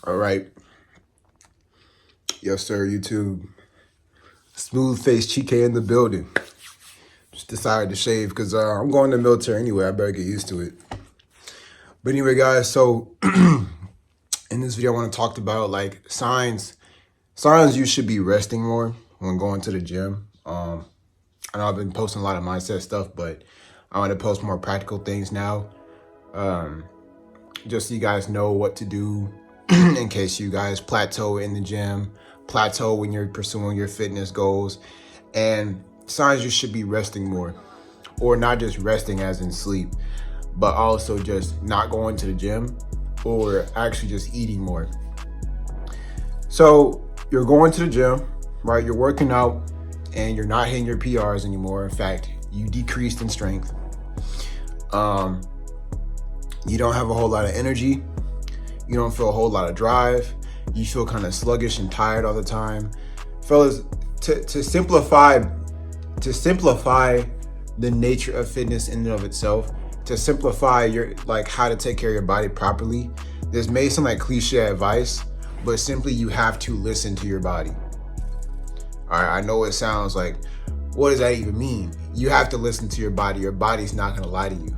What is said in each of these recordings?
All right. Yes, sir, YouTube. Smooth face chike in the building. Just decided to shave because I'm going to the military anyway. I better get used to it. But anyway, guys, so in this video, I want to talk about like signs you should be resting more when going to the gym. I know I've been posting a lot of mindset stuff, but I want to post more practical things now. Just so you guys know what to do in case you guys plateau in the gym, plateau when you're pursuing your fitness goals, and signs you should be resting more, or not just resting as in sleep, but also just not going to the gym or actually just eating more. So you're going to the gym, right? You're working out and you're not hitting your PRs anymore. In fact, you decreased in strength. You don't have a whole lot of energy. You don't feel a whole lot of drive. You feel kind of sluggish and tired all the time. Fellas, to simplify the nature of fitness in and of itself, to simplify your how to take care of your body properly, this may sound like cliche advice, but simply you have to listen to your body. All right, I know it sounds like, what does that even mean? You have to listen to your body. Your body's not gonna lie to you.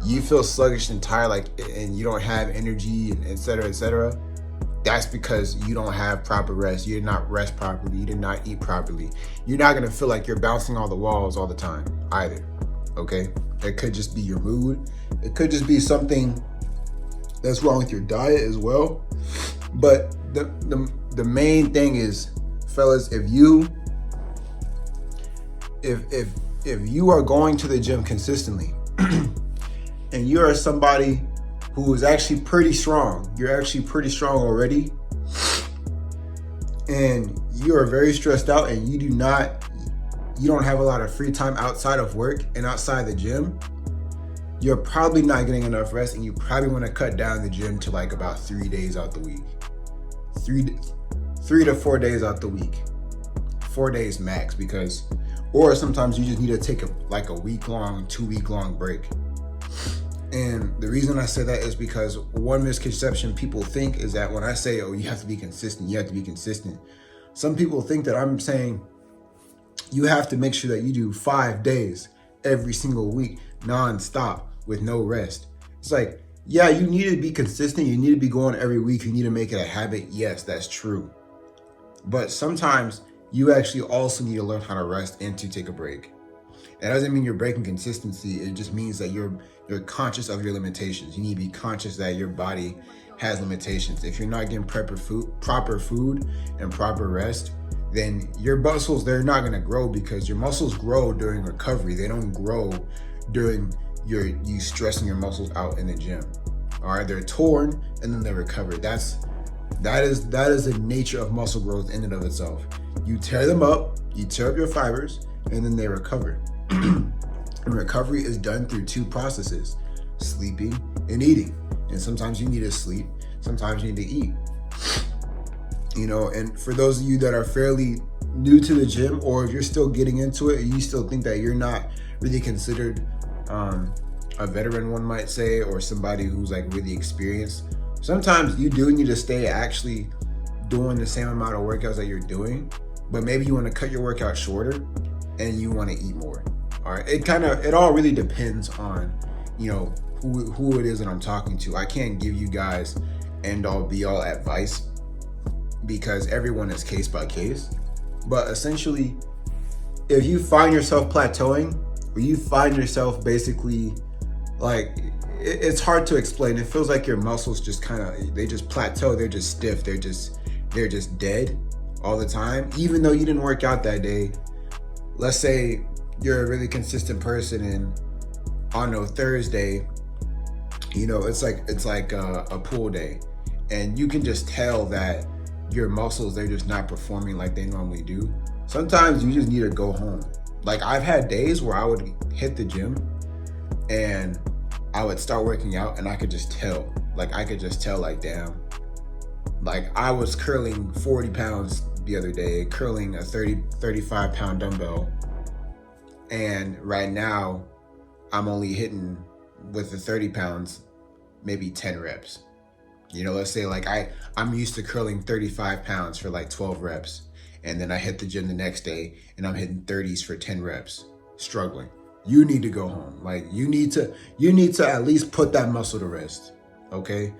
You feel sluggish and tired, and you don't have energy, and et cetera, that's because you don't have proper rest. You did not rest properly. You did not eat properly. You're not gonna feel like you're bouncing all the walls all the time either, okay? It could just be your mood. It could just be something that's wrong with your diet as well. But the main thing is, fellas, if you are going to the gym consistently, and you are somebody who is actually pretty strong, you're actually pretty strong already, and you are very stressed out and you don't have a lot of free time outside of work and outside the gym, you're probably not getting enough rest, and you probably want to cut down the gym to about 3 days out the week. 3 to 4 days out the week. 4 days max, or sometimes you just need to take a week-long, 2-week-long break. And the reason I say that is because one misconception people think is that when I say, oh, you have to be consistent, some people think that I'm saying you have to make sure that you do 5 days every single week, non-stop, with no rest. It's like, yeah, you need to be consistent. You need to be going every week. You need to make it a habit. Yes, that's true. But sometimes you actually also need to learn how to rest and to take a break. That doesn't mean you're breaking consistency. It just means that you're conscious of your limitations. You need to be conscious that your body has limitations. If you're not getting proper food and proper rest, then your muscles, they're not going to grow, because your muscles grow during recovery. They don't grow during you stressing your muscles out in the gym. All right, they're torn and then they recover. That is the nature of muscle growth in and of itself. You tear them up, you tear up your fibers, and then they recover. And recovery is done through 2 processes: sleeping and eating. And sometimes you need to sleep, sometimes you need to eat. And for those of you that are fairly new to the gym, or if you're still getting into it and you still think that you're not really considered a veteran, one might say, or somebody who's really experienced, sometimes you do need to stay actually doing the same amount of workouts that you're doing, but maybe you want to cut your workout shorter and you want to eat more. All right, it all really depends on who it is that I'm talking to. I can't give you guys end all be all advice, because everyone is case by case. But essentially, if you find yourself plateauing, or you find yourself basically it's hard to explain. It feels like your muscles just they just plateau. They're just stiff. They're just dead all the time, even though you didn't work out that day. Let's say you're a really consistent person, and on Thursday, it's like a pool day, and you can just tell that your muscles, they're just not performing like they normally do. Sometimes you just need to go home. I've had days where I would hit the gym and I would start working out, and I could just tell, damn, I was curling 40 pounds the other day, curling a 35 pound dumbbell, and right now I'm only hitting with the 30 pounds maybe 10 reps. You know, let's say like I'm used to curling 35 pounds for like 12 reps. And then I hit the gym the next day and I'm hitting 30s for 10 reps, struggling. You need to go home. Like you need to at least put that muscle to rest. Okay?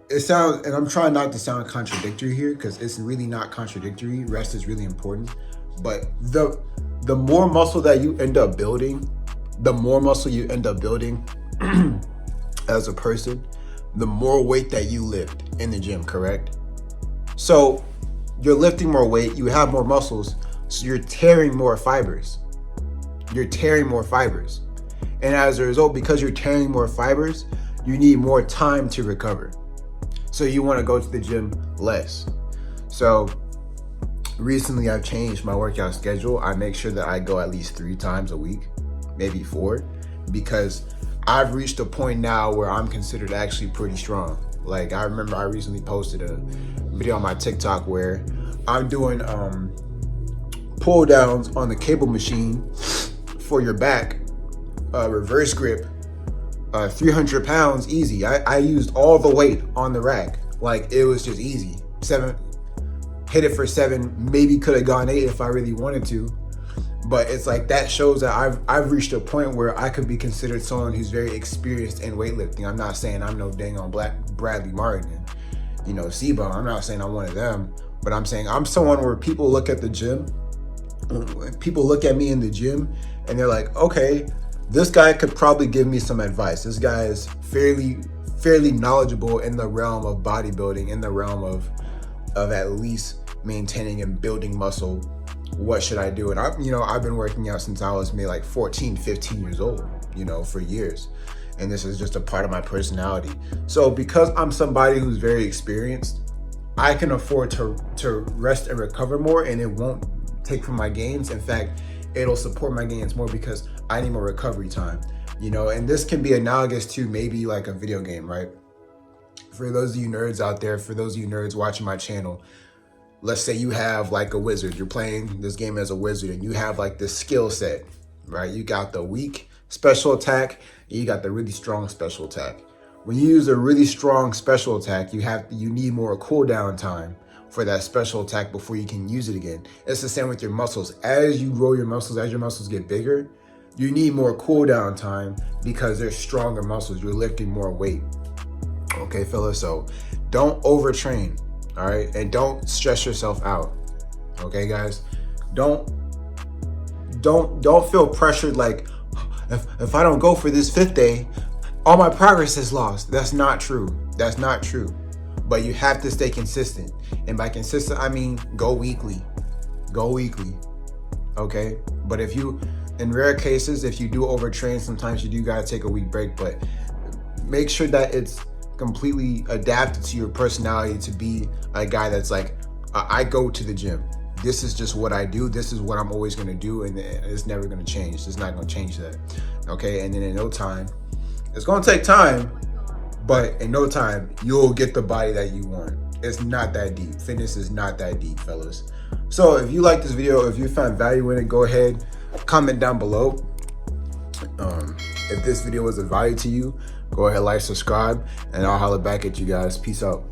It sounds, and I'm trying not to sound contradictory here because it's really not contradictory. Rest is really important. But the more muscle that you end up building, as a person, the more weight that you lift in the gym, correct? So you're lifting more weight, you have more muscles, so you're tearing more fibers. And as a result, because you're tearing more fibers, you need more time to recover. So you want to go to the gym less. So recently I've changed my workout schedule. I make sure that I go at least 3 times a week, maybe 4, because I've reached a point now where I'm considered actually pretty strong. Like I remember I recently posted a video on my TikTok where I'm doing pull downs on the cable machine for your back, reverse grip, 300 pounds easy. I used all the weight on the rack. Like it was just easy. 7, hit it for 7, maybe could have gone 8 if I really wanted to. But it's like that shows that I've reached a point where I could be considered someone who's very experienced in weightlifting. I'm not saying I'm no dang on Bradley Martin and, you know, Seabone. I'm not saying I'm one of them, but I'm saying I'm someone where people look at the gym, people look at me in the gym and they're like, okay, this guy could probably give me some advice. This guy is fairly knowledgeable in the realm of bodybuilding, in the realm of at least maintaining and building muscle. What should I do? And I've been working out since I was maybe like 14, 15 years old, you know, for years. And this is just a part of my personality. So because I'm somebody who's very experienced, I can afford to rest and recover more, and it won't take from my gains. In fact, it'll support my gains more because I need more recovery time, you know. And this can be analogous to maybe like a video game, right? For those of you nerds out there, for those of you nerds watching my channel, let's say you have like a wizard, you're playing this game as a wizard and you have like this skill set, right? You got the weak special attack and you got the really strong special attack. When you use a really strong special attack, you need more cooldown time for that special attack before you can use it again. It's the same with your muscles. As you grow your muscles, as your muscles get bigger, you need more cooldown time because they're stronger muscles. You're lifting more weight. Okay, fellas, so don't overtrain. All right, and don't stress yourself out. Okay, guys, don't feel pressured like if I don't go for this 5th day, all my progress is lost. That's not true. But you have to stay consistent, and by consistent I mean go weekly. Okay, but in rare cases, if you do overtrain, sometimes you do gotta take a week break, but make sure that it's completely adapted to your personality to be a guy that's like, I go to the gym. This is just what I do. This is what I'm always going to do. And it's never going to change. It's not going to change that. Okay. And then in no time, it's going to take time, but in no time, you'll get the body that you want. It's not that deep. Fitness is not that deep, fellas. So if you like this video, if you found value in it, go ahead, comment down below. If this video was of value to you, go ahead, like, subscribe, and I'll holler back at you guys. Peace out.